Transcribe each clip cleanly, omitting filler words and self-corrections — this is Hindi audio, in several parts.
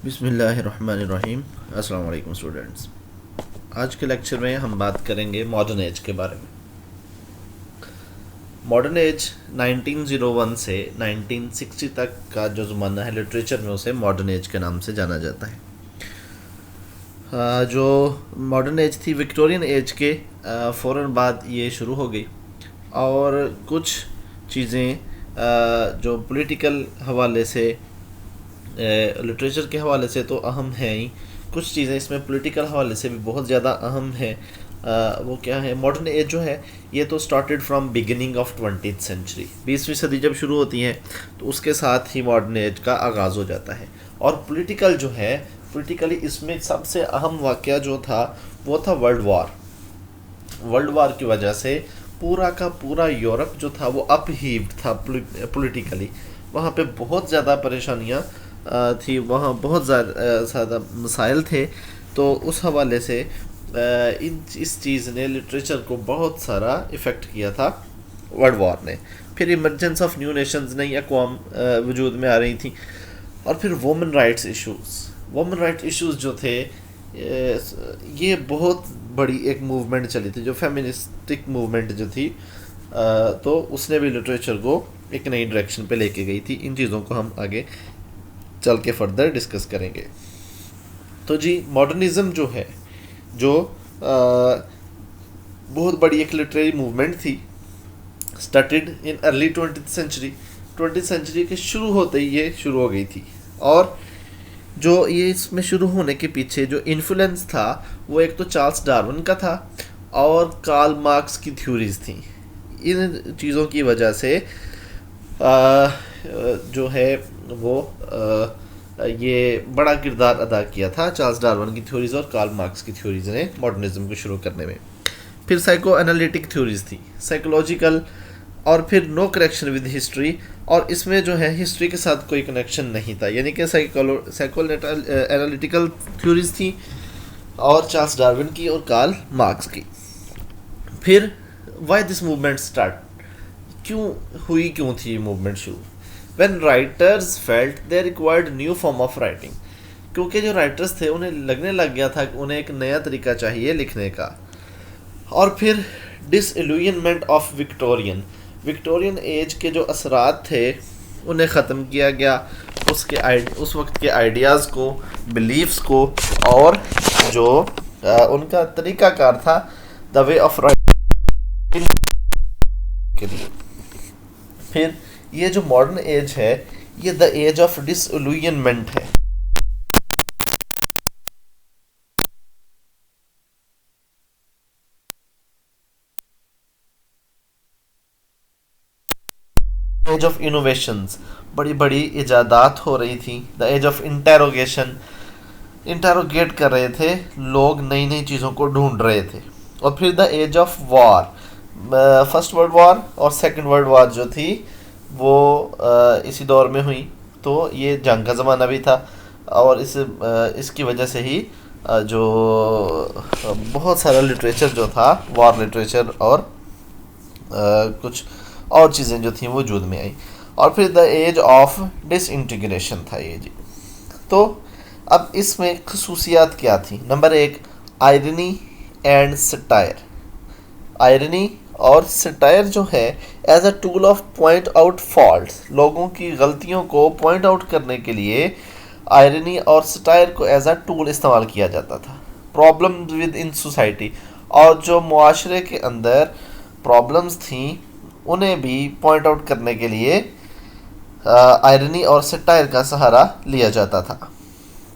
बिस्मिल्लाहिर्रहमानिर्रहीम। अस्सलाम वालेकुम स्टूडेंट्स। आज के लेक्चर में हम बात करेंगे मॉडर्न एज के बारे में। मॉडर्न एज 1901 से 1960 तक का जो ज़माना है, लिटरेचर में उसे मॉडर्न एज के नाम से जाना जाता है। जो मॉडर्न एज थी विक्टोरियन एज के फ़ौरन बाद ये शुरू हो गई, और कुछ चीज़ें जो पॉलिटिकल हवाले से, लिटरेचर के हवाले से तो अहम है ही, कुछ चीज़ें इसमें पॉलिटिकल हवाले से भी बहुत ज़्यादा अहम है। वो क्या है, मॉडर्न एज जो है ये तो started from beginning of 20th century. 20वीं सदी जब शुरू होती है तो उसके साथ ही मॉडर्न एज का आगाज़ हो जाता है। और पॉलिटिकल जो है, पॉलिटिकली इसमें सबसे अहम वाक़या जो था वो था वर्ल्ड वार की वजह से पूरा का पूरा यूरोप जो था वो अपहीव्ड था पॉलिटिकली। वहाँ पे बहुत ज़्यादा परेशानियाँ थी, वहाँ बहुत ज़्यादा मसाइल थे। तो उस हवाले से इस चीज़ ने लिटरेचर को बहुत सारा इफ़ेक्ट किया था वर्ल्ड वॉर ने। फिर इमरजेंस ऑफ न्यू नेशंस, नई अक़वाम वजूद में आ रही थी। और फिर वुमेन राइट्स इश्यूज़ जो थे, ये बहुत बड़ी एक मूवमेंट चली थी, जो फेमिनिस्टिक मूवमेंट जो थी, तो उसने भी लिटरेचर को एक नई डायरेक्शन पे लेके गई थी। इन चीज़ों को हम आगे चल के फर्दर डिस्कस करेंगे। तो जी, मॉडर्निज़म जो है, जो बहुत बड़ी एक लिटरेरी मूवमेंट थी, started in early 20th century के शुरू होते ही ये शुरू हो गई थी। और जो ये इसमें शुरू होने के पीछे जो इन्फ्लुएंस था वो एक तो चार्ल्स डार्विन का था और कार्ल मार्क्स की थ्योरीज थी। इन चीज़ों की वजह से जो है वो ये बड़ा किरदार अदा किया था चार्ल्स डार्विन की थ्योरीज और कार्ल मार्क्स की थ्योरीज ने मॉडर्निज्म को शुरू करने में। फिर साइको एनालिटिक थ्योरीज थी, साइकोलॉजिकल, और फिर नो कनेक्शन विद हिस्ट्री, और इसमें जो है हिस्ट्री के साथ कोई कनेक्शन नहीं था, यानी कि साइको एनालिटिकल थ्योरीज थी और चार्ल्स डार्विन की और कार्ल मार्क्स की। फिर वाई दिस मूवमेंट स्टार्ट, क्यों थी ये मूवमेंट शुरू? When writers felt they required new form of writing, क्योंकि जो राइटर्स थे उन्हें लगने लग गया था कि उन्हें एक नया तरीका चाहिए लिखने का। और फिर डिसइल्यूजनमेंट ऑफ विक्टोरियन एज के जो असरात थे उन्हें ख़त्म किया गया, उस वक्त के आइडियाज़ को, बिलीफ्स को, और जो उनका तरीक़ाकार था द वे ऑफ राइटिंग के लिए। फिर ये जो मॉडर्न एज है ये द एज ऑफ डिसइल्यूजनमेंट है। एज ऑफ इनोवेशंस, बड़ी बड़ी इजादात हो रही थी। द एज ऑफ इंटेरोगेट कर रहे थे लोग, नई नई चीज़ों को ढूंढ रहे थे। और फिर the age of war, first world war और सेकंड वर्ल्ड वॉर जो थी वो इसी दौर में हुई, तो ये जंग का ज़माना भी था। और इसकी वजह से ही जो बहुत सारा लिटरेचर जो था, वॉर लिटरेचर और कुछ और चीज़ें जो थी वो वजूद में आई। और फिर द एज ऑफ डिसइंटीग्रेशन था ये जी। तो अब इसमें खसूसियात क्या थी? Number 1, irony and satire. Irony और सटायर जो है as a tool of point out faults, लोगों की गलतियों को पॉइंट आउट करने के लिए आयरनी और सटायर को एज अ टूल इस्तेमाल किया जाता था। प्रॉब्लम्स विद इन सोसाइटी, और जो मुआशरे के अंदर प्रॉब्लम्स थी उन्हें भी पॉइंट आउट करने के लिए आयरनी और सटायर का सहारा लिया जाता था।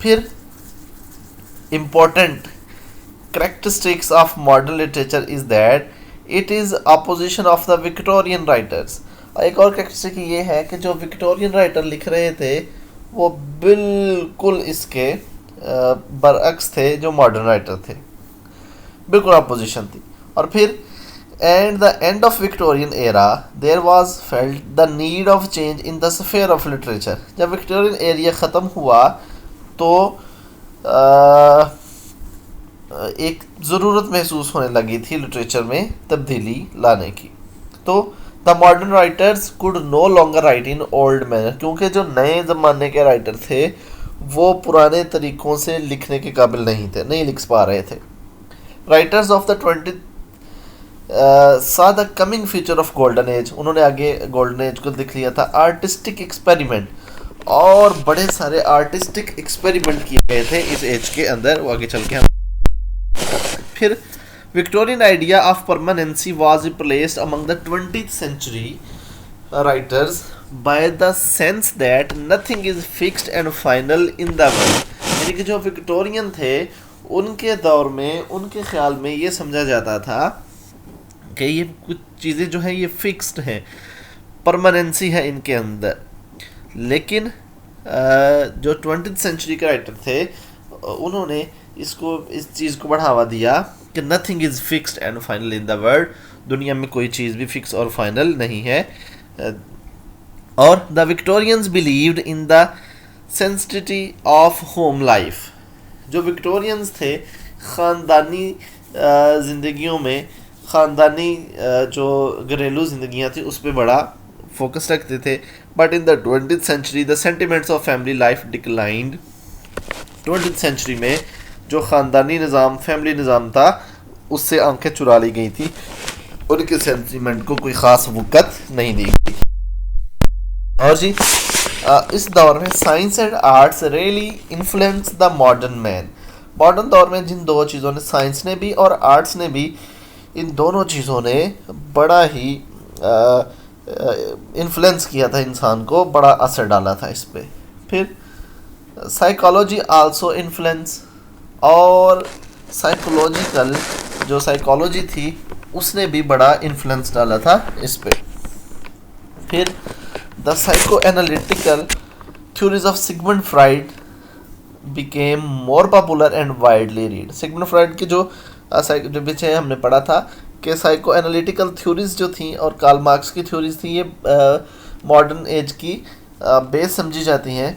फिर important characteristics of modern literature is that it is opposition of the Victorian writers। एक और कैरेक्टरिस्टिक ये है कि जो विक्टोरियन राइटर लिख रहे थे वो बिल्कुल इसके बरअक्स थे जो मॉडर्न राइटर थे, बिल्कुल अपोजिशन थी। और फिर and the end of Victorian era there was felt the need of change in the sphere of literature. जब विक्टोरियन एरिया ख़त्म हुआ तो एक ज़रूरत महसूस होने लगी थी लिटरेचर में तब्दीली लाने की। तो the modern writers could no longer write in old manner, क्योंकि जो नए ज़माने के राइटर थे वो पुराने तरीक़ों से लिखने के काबिल नहीं लिख पा रहे थे। राइटर्स ऑफ द 20 सा the coming future of golden age, उन्होंने आगे गोल्डन एज को देख लिया था। आर्टिस्टिक एक्सपेरिमेंट, और बड़े सारे आर्टिस्टिक एक्सपेरिमेंट किए गए थे इस एज के अंदर, वो आगे चल के हम। फिर Victorian idea of permanency was replaced among the 20th century writers by the sense that nothing is fixed and final in the world। यानी कि जो विक्टोरियन थे उनके दौर में, उनके ख्याल में ये समझा जाता था कि ये कुछ चीज़ें जो हैं ये फिक्स्ड हैं, परमानेंसी है इनके अंदर। लेकिन जो 20th century के राइटर थे उन्होंने इस चीज़ को बढ़ावा दिया कि nothing is fixed and final in the world, दुनिया में कोई चीज़ भी फिक्स और फाइनल नहीं है। और the Victorians believed in the sensitivity of home life. जो विक्टोरियंस थे ख़ानदानी ज़िंदगियों में, ख़ानदानी जो घरेलू ज़िंदगियाँ थी उस पर बड़ा फोकस रखते थे। But in the 20th century the sentiments of family life declined. 20th century में जो ख़ानदानी निज़ाम, फैमिली निज़ाम था, उससे आंखें चुरा ली गई थी, उनके सेंटिमेंट को कोई ख़ास वक़्त नहीं दी गई। और जी इस दौर में science and arts really influence the modern man. Modern दौर में जिन दो चीज़ों ने, साइंस ने भी और आर्ट्स ने भी, इन दोनों चीज़ों ने बड़ा ही इन्फ्लुएंस किया था इंसान को, बड़ा असर डाला था इस पे। फिर साइकोलॉजी आल्सो इन्फ्लुएंस, और साइकोलॉजिकल जो साइकोलॉजी थी उसने भी बड़ा इन्फ्लुएंस डाला था इस पे। फिर the psycho analytical theories of Sigmund Freud became more popular and widely read. Sigmund Freud के जो पीछे हमने पढ़ा था कि साइको एनालिटिकल थ्योरीज जो थी और कार्ल मार्क्स की थ्योरीज थी, ये मॉडर्न एज की बेस समझी जाती हैं।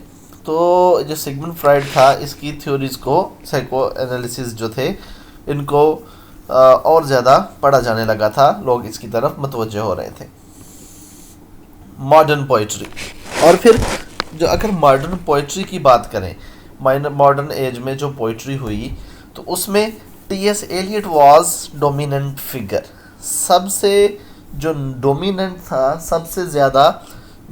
तो जो सिगमंड फ्राइड था, इसकी थ्योरीज को, साइको एनालिसिस जो थे, इनको और ज़्यादा पढ़ा जाने लगा था, लोग इसकी तरफ मतवज्जे हो रहे थे। मॉडर्न पोइट्री, और फिर जो अगर मॉडर्न पोइट्री की बात करें, मॉडर्न एज में जो पोइट्री हुई तो उसमें T S. Eliot was dominant figure. सबसे जो डोमिनेंट था, सबसे ज़्यादा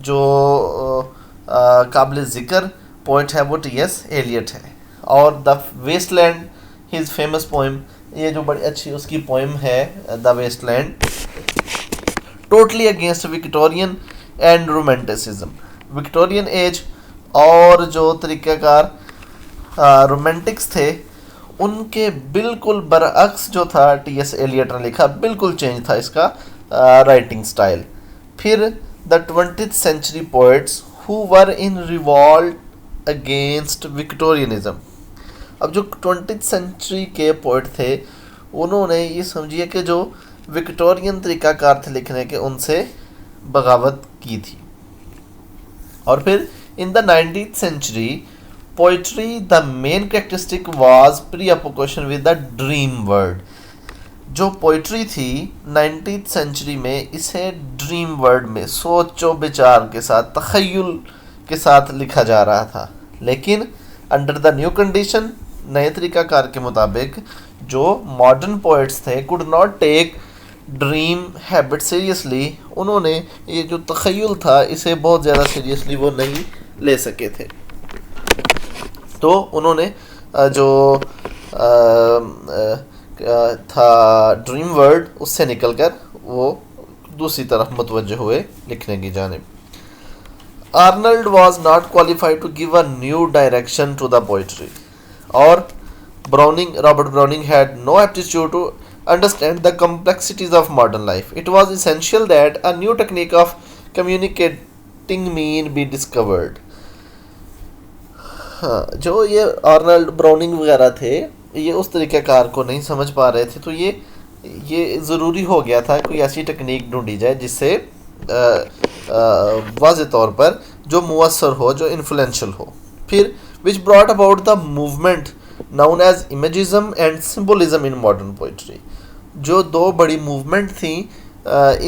जो काबिल ज़िक्र पोइट है वो टी.एस. एलियट है। और the Waste Land, his famous poem, ये जो बड़ी अच्छी उसकी पोइम है the Waste Land, totally against Victorian and romanticism. Victorian age और जो तरीक़ाकार रोमांटिक्स थे उनके बिल्कुल बरअक्स जो था टी.एस. एलियट ने लिखा, बिल्कुल चेंज था इसका राइटिंग स्टाइल। फिर the 20th century poets who were in revolt against Victorianism. अब जो 20th century के पोइट थे उन्होंने ये समझिए कि जो विक्टोरियन तरीक़ाकार थे लिखने के, उनसे बगावत की थी। और फिर in the 19th century poetry the main characteristic was प्रीऑक्यूपेशन with the dream word. जो पोइट्री थी 19th century में, इसे ड्रीम वर्ड में, सोचो विचार के साथ, तख़य्युल के साथ लिखा जा रहा था। लेकिन अंडर द न्यू कंडीशन, नए तरीक़ाकार के मुताबिक, जो मॉडर्न पोइट्स थे could not take dream habit seriously. उन्होंने ये जो तख़य्युल था इसे बहुत ज़्यादा सीरियसली वो नहीं ले सके थे। तो उन्होंने जो था ड्रीम वर्ड, उससे निकलकर वो दूसरी तरफ मुतवज्जे हुए लिखने की जानिब। Arnold was not qualified to give a new direction to the poetry. और Robert Browning had no aptitude to understand the complexities of modern life. It was essential that a new technique of communicating mean be discovered. हाँ, जो ये आर्नल्ड ब्राउनिंग वगैरह थे, ये उस तरीक़ाकार को नहीं समझ पा रहे थे, तो ये ज़रूरी हो गया था कोई ऐसी टेक्निक ढूंढी जाए जिससे वाज़े तौर पर जो मुअस्सर हो, जो इन्फ्लुएंशियल हो। फिर which brought about the movement known as imagism and symbolism in modern poetry. जो दो बड़ी मूवमेंट थी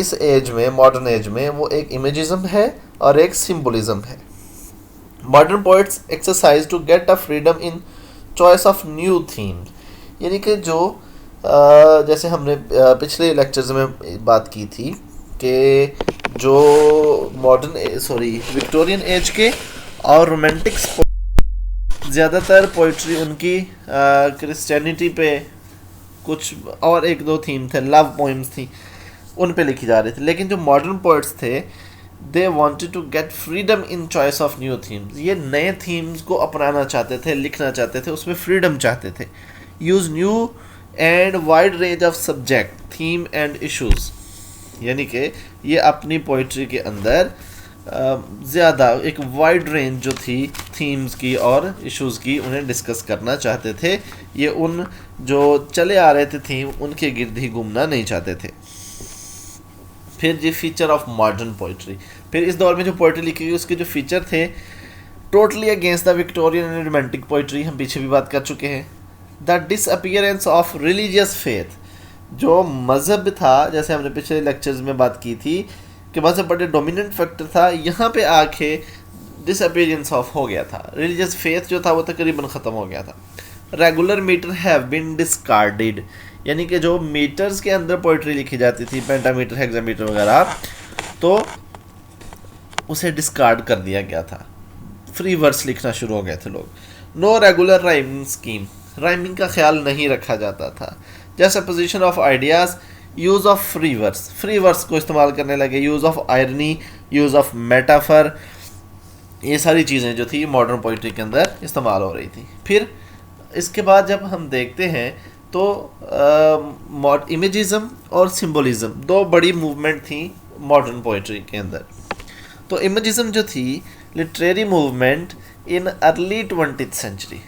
इस एज में, मॉडर्न एज में, वो एक इमेजिज्म है और एक सिम्बोलिज्म है। Modern poets exercise to get a freedom in choice of new themes, यानी कि जो जैसे हमने पिछले लेक्चर्स में बात की थी कि जो मॉडर्न विक्टोरियन एज के और रोमांटिक्स ज़्यादातर पोइट्री उनकी क्रिश्चियनिटी पे, कुछ और एक दो थीम थे, लव पोइम्स थी, उन पे लिखी जा रही थी। लेकिन जो मॉडर्न पोइट्स थे they wanted to get freedom in choice of new themes, ये नए थीम्स को अपनाना चाहते थे, लिखना चाहते थे, उसमें फ्रीडम चाहते थे। Use new and wide range of subject theme and issues, यानी कि ये अपनी पोइट्री के अंदर ज़्यादा एक वाइड रेंज जो थी थीम्स की और इश्यूज़ की उन्हें डिस्कस करना चाहते थे। ये उन जो चले आ रहे थे थीम उनके गिर्द ही घूमना नहीं चाहते थे। फिर ये फीचर ऑफ मॉडर्न पोइट्री, फिर इस दौर में जो पोइट्री लिखी गई उसके जो फीचर थे totally against the Victorian and romantic poetry, हम पीछे भी बात कर चुके हैं। The disappearance of religious faith, जो मज़हब था, जैसे हमने पिछले लेक्चर्स में बात की थी कि मज़हब बड़े डोमिनेंट फैक्टर था, यहाँ पे आके डिसअपियरेंस ऑफ हो गया था, रिलीजियस फेथ जो था वो तकरीबन ख़त्म हो गया था। Regular metre have been discarded, यानी कि जो मीटर्स के अंदर पोइट्री लिखी जाती थी, पेंटामीटर, हेक्सामीटर वगैरह, तो उसे डिस्कार्ड कर दिया गया था, फ्री वर्स लिखना शुरू हो गए थे लोग। No regular rhyming scheme, rhyming का ख्याल नहीं रखा जाता था। Just opposition of ideas, use of free verse को इस्तेमाल करने लगे, use of irony, use of metaphor, ये सारी चीज़ें जो थी मॉडर्न पोइट्री के अंदर इस्तेमाल हो रही थी। फिर इसके बाद जब हम देखते हैं तो इमेजिज़म और सिंबलिज़म दो बड़ी मूवमेंट थी मॉडर्न पोइट्री के अंदर। तो इमेजिज़म जो थी literary movement in early 20th century,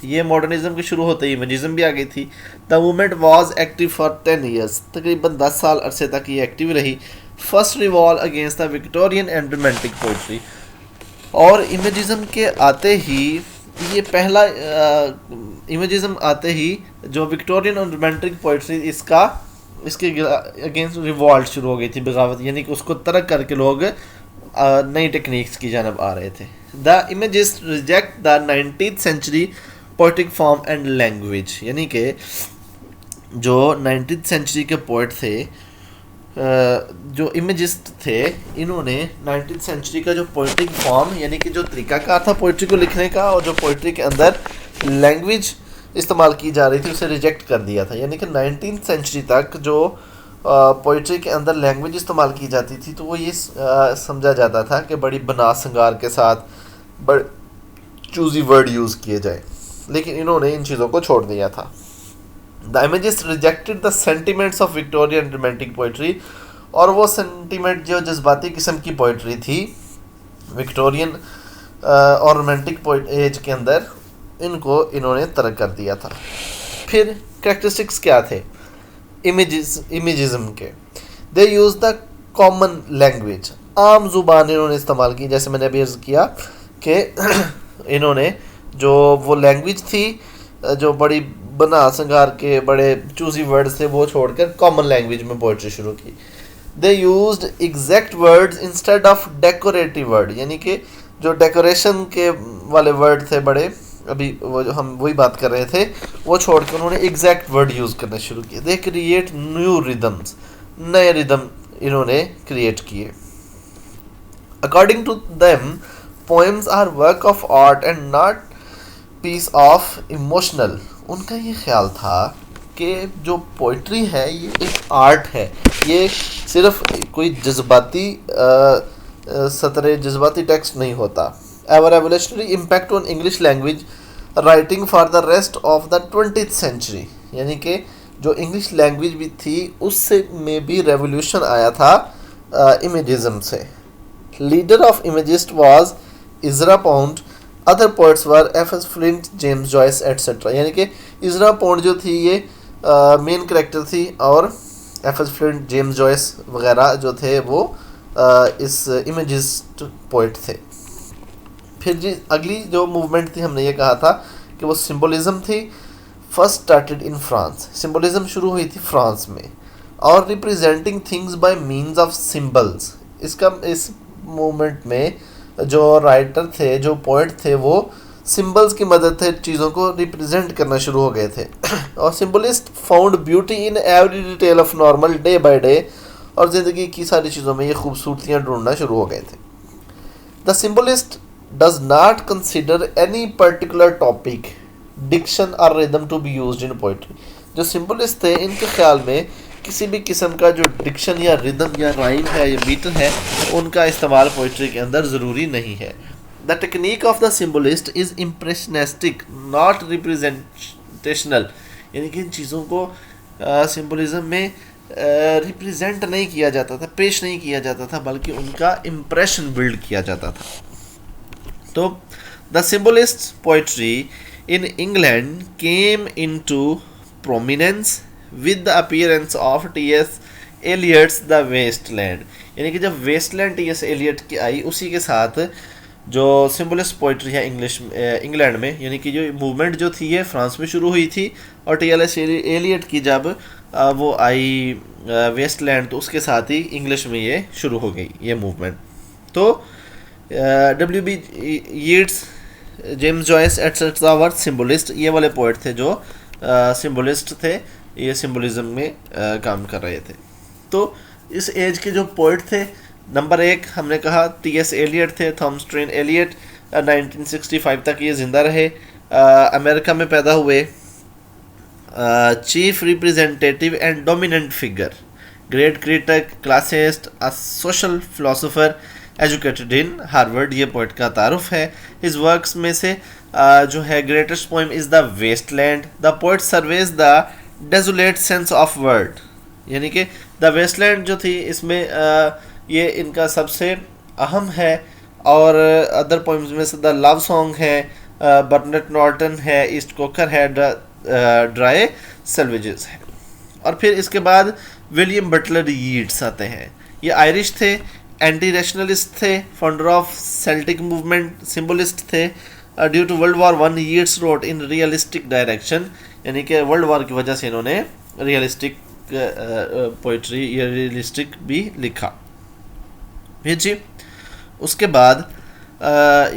ये मॉडर्निज्म के शुरू होते ही इमेजिज़म भी आ गई थी। The movement was active for 10 years, तकरीबन 10 साल अरसे तक ये एक्टिव रही। First revolve against the Victorian and romantic poetry, और इमेजिज़म के आते ही ये पहला इमेजिज़म आते ही जो विक्टोरियन और रोमांटिक पोइट्री इसके अगेंस्ट रिवॉल्ट शुरू हो गई थी, बगावत, यानी कि उसको तर्क करके लोग नई टेक्निक्स की जानब आ रहे थे। The imagist reject the 19th century poetic form and language, यानी कि जो 19th सेंचुरी के पोइट थे, जो इमेजिस्ट थे, इन्होंने 19th सेंचुरी का जो पोइट्रिक फॉर्म, यानी कि जो तरीकाकार था पोइट्री को लिखने का और जो पोइट्री के अंदर लैंग्वेज इस्तेमाल की जा रही थी, उसे रिजेक्ट कर दिया था। यानी कि 19th सेंचुरी तक जो पोइट्री के अंदर लैंग्वेज इस्तेमाल की जाती थी तो वो ये समझा जाता था कि बड़ी बना संगार के साथ बड़े चूज़ी वर्ड यूज़ किए जाए, लेकिन इन्होंने इन चीज़ों को छोड़ दिया था। The imagist rejected the sentiments of Victorian romantic poetry, और वो सेंटिमेंट जो जज्बाती किस्म की पोइट्री थी विक्टोरियन और रोमांटिक एज के अंदर, इनको इन्होंने तर्क कर दिया था। फिर कैरेक्टरिस्टिक्स क्या थे इमेजिज़म के? दे यूज़ द कॉमन लैंग्वेज, आम ज़ुबान इन्होंने इस्तेमाल की। जैसे मैंने अभी अर्ज़ किया कि इन्होंने जो वो लैंग्वेज थी जो बड़ी बना संगार के बड़े चूज़ी वर्ड्स थे वो छोड़कर कॉमन लैंग्वेज में पोइट्री शुरू की। They used exact words instead of decorative word, यानी कि जो डेकोरेशन के वाले वर्ड थे बड़े, अभी वो जो हम वही बात कर रहे थे, वो छोड़कर उन्होंने एग्जैक्ट वर्ड यूज़ करना शुरू किए। दे क्रिएट न्यू रिदम्स, नए रिदम इन्होंने क्रिएट किए। According to them poems are work of art and not piece of emotional. उनका ये ख्याल था कि जो पोइट्री है ये एक आर्ट है, ये सिर्फ कोई जज्बाती सतरे जज्बाती टेक्स्ट नहीं होता। Ever revolutionary impact on English language writing for the rest of the 20th century, यानी कि जो इंग्लिश लैंग्वेज भी थी उससे में भी रेवोल्यूशन आया था इमेजिज़म से। Leader of imagist was Ezra Pound, other poets were F S. Flint, James Joyce etcetera, यानी कि इज़रा पाउंड जो थी ये मेन कैरेक्टर थी और एफ.एस. फ्लिंट, जेम्स जॉयस वगैरह जो थे वो इस इमेजिस्ट पोइट थे। फिर जी अगली जो मूवमेंट थी, हमने ये कहा था कि वो सिंबलिज्म थी। First started in France, symbolism शुरू हुई थी फ्रांस में, और representing things by means of symbols. इस मूवमेंट में जो राइटर थे, जो पोइट थे, वो सिंबल्स की मदद से चीज़ों को रिप्रेजेंट करना शुरू हो गए थे। और symbolist found beauty in every detail of normal day by day, और ज़िंदगी की सारी चीज़ों में ये खूबसूरतियाँ ढूंढना शुरू हो गए थे। The symbolist does not consider any particular topic, diction और rhythm to be used in poetry. जो सिंबलिस्ट थे, इनके ख्याल में किसी भी किस्म का जो डिक्शन या रिदम या राइम है या मीटर है, उनका इस्तेमाल पोइट्री के अंदर ज़रूरी नहीं है। The technique of the symbolist is impressionistic not representational, यानी कि इन चीज़ों को सिम्बलिज्म में रिप्रेजेंट नहीं किया जाता था, पेश नहीं किया जाता था, बल्कि उनका इम्प्रेशन बिल्ड किया जाता था। तो the symbolist poetry in England came into prominence with the appearance of T S. Eliot's the Waste Land, यानी कि जब वेस्टलैंड टी.एस. एलियट की आई, उसी के साथ जो सिम्बलिस्ट पोइट्री है इंग्लैंड में, यानी कि जो मूवमेंट जो थी ये फ्रांस में शुरू हुई थी, और टी.एस. एलियट की जब वो आई वेस्टलैंड, तो उसके साथ ही इंग्लिश में ये शुरू हो गई ये मूवमेंट। तो W.B. Yeats, James Joyce etcetera were symbolist, ये वाले पोइट थे जो सिम्बलिस्ट थे, ये सिम्बलिज्म में काम कर रहे थे। तो इस एज के जो पोइट थे, नंबर 1 हमने कहा टी.एस. एलियट थे, थॉमस ट्रेन एलियट, 1965 तक ये ज़िंदा रहे, अमेरिका में पैदा हुए, chief representative and dominant figure, great critic, classicist, a social philosopher, educated in Harvard, ये पोइट का तारुफ है। इस वर्क्स में से जो है greatest poem is the Waste Land. The poet surveys the desolate sense of world, यानी कि द वेस्टलैंड जो थी, इसमें ये इनका सबसे अहम है। और अदर पोइम्स में से द लव सॉन्ग है, बर्नेट नॉर्टन है, ईस्ट कोकर है, ड्राई सेल्वेजेस है। और फिर इसके बाद विलियम बटलर यीट्स आते हैं। ये आयरिश थे, एंटी रैशनलिस्ट थे, founder of Celtic movement, symbolist थे। Due to world war 1 Yeats wrote in realistic direction, यानी कि वर्ल्ड वॉर की वजह से इन्होंने रियलिस्टिक पोइट्री या रियलिस्टिक भी लिखा। फिर जी उसके बाद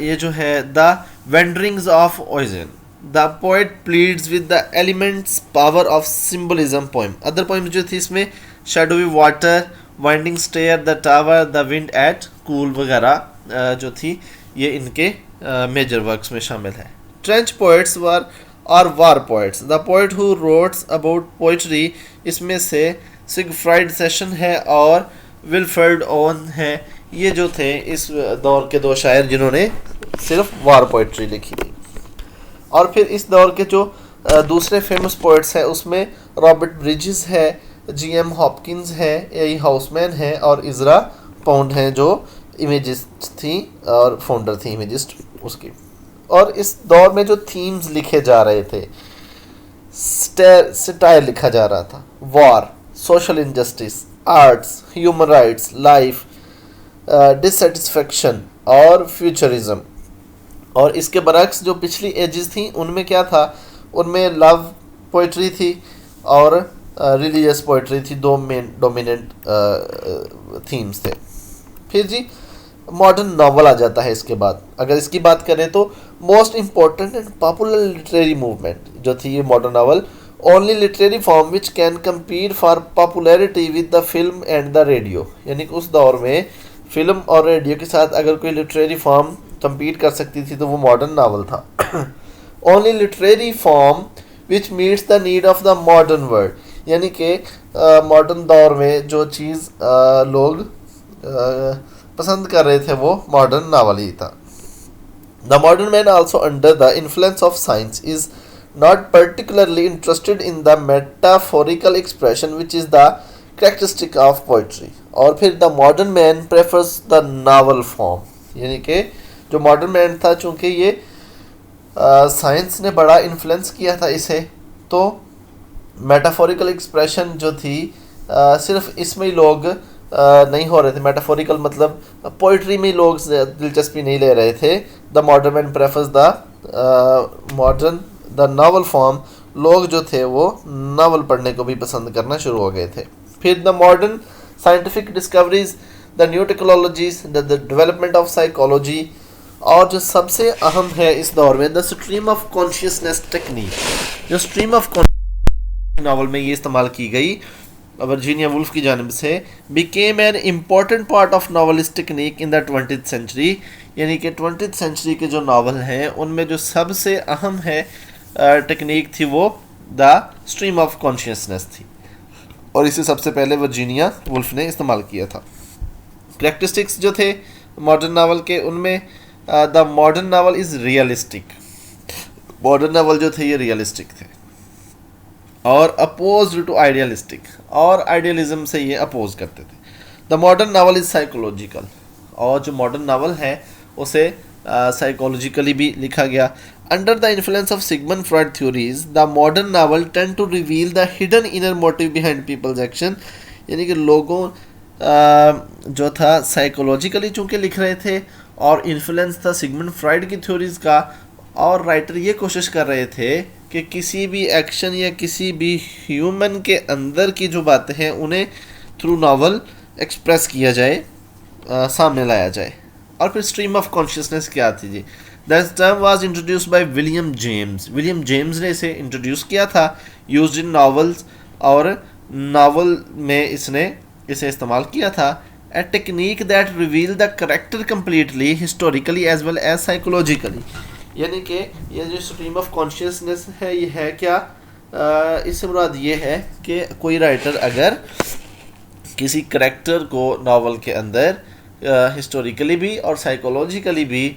ये जो है the Wanderings of Oisin, the poet pleads with the elements power of symbolism poem. Other poem जो थी इसमें shadowy water, winding stair, the tower, the wind at cool वगैरह जो थी, ये इनके मेजर वर्क्स में शामिल है। ट्रेंच पोइट्स और war poets, the poet who writes about poetry, इसमें से सिगफ्राइड सेशन है और विल्फ्रेड ओवन है। ये जो थे इस दौर के 2 शायर जिन्होंने सिर्फ वार पोइट्री लिखी थी। और फिर इस दौर के जो दूसरे फेमस पोइट्स हैं, उसमें रॉबर्ट ब्रिजेस है, जी.एम. हॉपकिंस है, ए. हाउसमैन है, और इजरा पाउंड हैं, जो इमेजिस्ट थी और फाउंडर थी इमेजिस्ट उसकी। और इस दौर में जो थीम्स लिखे जा रहे थे, सटायर लिखा जा रहा था, war, social injustice, arts, human rights, life, dissatisfaction और फ्यूचरिज्म। और इसके बरक्स जो पिछली एजेस थी, उनमें क्या था, उनमें लव पोइट्री थी और रिलीजियस पोइट्री थी, 2 मेन डोमिनेंट थीम्स थे। फिर जी मॉडर्न नावल आ जाता है इसके बाद। अगर इसकी बात करें तो most important and popular literary movement जो थी ये modern novel, only literary form which can compete for popularity with the film and the radio, यानी कि उस दौर में फिल्म और रेडियो के साथ अगर कोई लिटरेरी फॉर्म कम्पीट कर सकती थी तो वो मॉडर्न नावल था। Only literary form which meets the need of the modern world, यानी कि मॉडर्न दौर में जो चीज़ लोग पसंद कर रहे थे वो मॉडर्न नावल ही था। The modern man also under the influence of science is not particularly interested in the metaphorical expression which is the characteristic of poetry. और फिर the modern man prefers the novel form, यानी कि जो मॉडर्न मैन था, चूँकि ये साइंस ने बड़ा इन्फ्लुएंस किया था इसे, तो मेटाफोरिकल एक्सप्रेशन जो थी सिर्फ इसमें ही लोग नहीं हो रहे थे। मेटाफोरिकल मतलब पोइट्री में लोग दिलचस्पी नहीं ले रहे थे। The modern man prefers the novel form, लोग जो थे वो नावल पढ़ने को भी पसंद करना शुरू हो गए थे। फिर the modern scientific discoveries, the new technologies, the development of psychology, और जो सबसे अहम है इस दौर में the stream of consciousness technique. जो स्ट्रीम ऑफ नॉवल में ये इस्तेमाल की गई वर्जीनिया वुल्फ की जानिब से, became an important part of novelist technique in the 20th century. यानी कि 20th सेंचुरी के जो नावल हैं उनमें जो सबसे अहम है टेक्निक थी वो द स्ट्रीम ऑफ कॉन्शियसनेस थी, और इसे सबसे पहले वर्जीनिया वुल्फ ने इस्तेमाल किया था। करेक्टरिस्टिक्स जो थे मॉडर्न नावल के, उनमें the modern novel is realistic. Modern novel जो थे ये रियलिस्टिक थे और अपोज्ड टू आइडियलिस्टिक, और आइडियलिज्म से ये अपोज करते थे। The modern novel is psychological, और जो मॉडर्न नावल है उसे साइकोलॉजिकली भी लिखा गया। Under the influence of Sigmund Freud theories the modern novel tend to reveal the hidden inner motive behind people's action. यानी कि लोगों जो था साइकोलॉजिकली चूँकि लिख रहे थे और इन्फ्लुएंस था सिगमंड फ्रॉइड की थ्योरीज़ का, और राइटर ये कोशिश कर रहे थे कि किसी भी एक्शन या किसी भी ह्यूमन के अंदर की जो बातें हैं उन्हें थ्रू नावल एक्सप्रेस किया जाए, सामने लाया जाए। और फिर स्ट्रीम ऑफ कॉन्शियसनेस क्या थी जी? That term was introduced by William James. William James ने इसे इंट्रोड्यूस किया था, यूज्ड इन नावल्स, और नावल में इसने इसे इस्तेमाल किया था। A technique that reveal the character completely historically as well as psychologically. यानी कि ये जो स्ट्रीम ऑफ कॉन्शियसनेस है ये है क्या, इससे मुराद ये है कि कोई राइटर अगर किसी करेक्टर को नावल के अंदर हिस्टोरिकली भी और साइकोलॉजिकली भी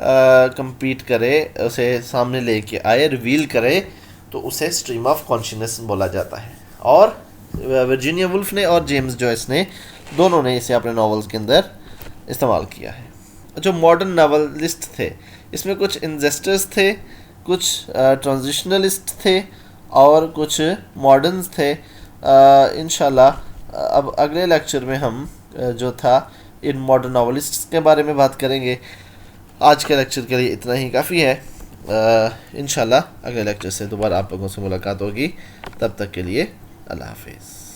कंपीट करे, उसे सामने लेके आए, रिवील करे, तो उसे स्ट्रीम ऑफ कॉन्शियसनेस बोला जाता है। और वर्जीनिया वुल्फ ने और जेम्स जॉयस ने दोनों ने इसे अपने नावल्स के अंदर इस्तेमाल किया है। जो मॉडर्न नावलिस्ट थे इसमें कुछ इंजेस्टर्स थे, कुछ ट्रांजिशनलिस्ट थे और कुछ मॉडर्न्स थे। इंशाल्लाह अब अगले लेक्चर में हम जो था इन मॉडर्न नावलिस्ट्स के बारे में बात करेंगे। आज के लेक्चर के लिए इतना ही काफ़ी है। इंशाल्लाह अगले लेक्चर से दोबारा आप लोगों से मुलाकात होगी। तब तक के लिए अल्लाह हाफिज़।